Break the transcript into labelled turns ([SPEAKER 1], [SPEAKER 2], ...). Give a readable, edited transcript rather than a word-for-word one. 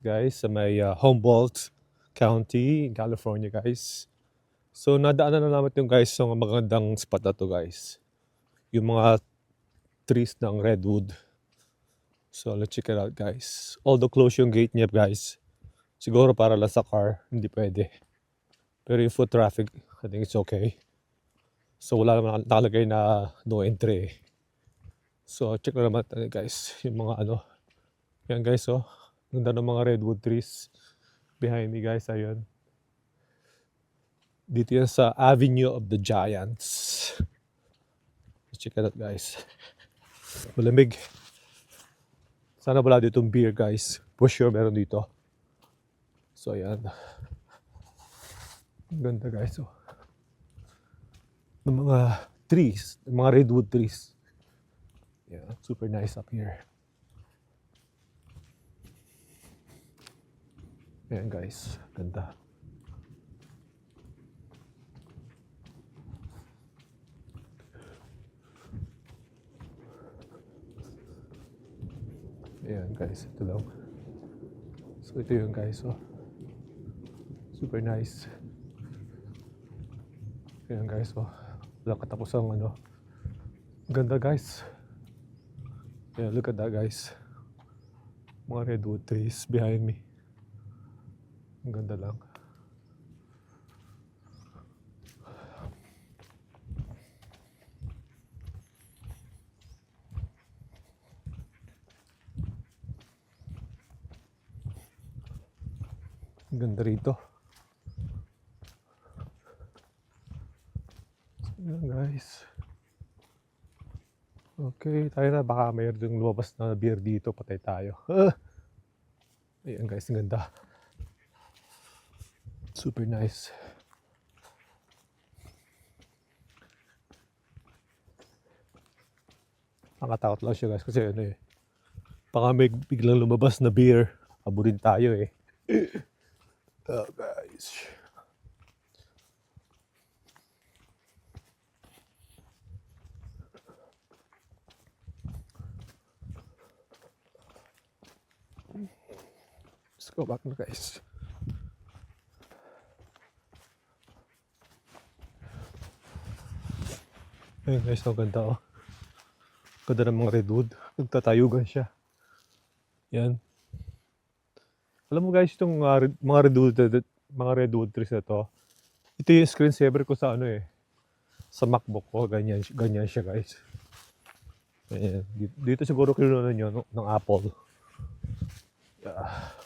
[SPEAKER 1] guys, sa may Humboldt County in California, guys. So nadaanan na namin yung guys yung magandang spot na to, guys. Yung mga trees ng redwood. So let's check it out, guys. Although close yung gate niya, guys. Siguro para lang sa car, hindi pwede. Pero yung foot traffic, I think it's okay. So wala naman nakalagay na no entry. So check na naman tayo, guys. Yung mga ano. Yan, guys, oh. Ganda ng mga redwood trees behind me, guys. Ayun. Dito yan sa Avenue of the Giants. Let's check it out, guys. Malamig. Sana wala ditong beer, guys. For sure meron dito. So ayan. Ang ganda, guys, oh. Ng mga trees, ng mga redwood trees. Yeah, super nice up here. Ayan, guys, ganda. Ayan, guys, ito lang. So ito yung, guys, oh. Super nice. Ayan, guys, oh. Walang katapusang ano. Ganda, guys. Yeah, look at that, guys. Mga redwood trees behind me. Ang ganda lang. Ang ganda rito. So, ayan, guys. Okay, tayo na. Baka mayroon yung lumabas na beer dito. Patay tayo. Ayan, guys, ang ganda. Super nice. Nakatakot lang siya, guys, kasi ano eh. Baka may biglang lumabas na beer. Aburin tayo eh. Oh, guys. Let's go back na, guys. Ayun, guys, ang ganda, oh. Ganda ng mga redwood. Nagtatayugan siya. Yan. Alam mo, guys, itong mga redwood trees na to, ito yung screensaver ko sa ano eh. Sa MacBook ko. Ganyan siya, guys. Ayan. Dito siguro kinuha nyo ng Apple. Yeah.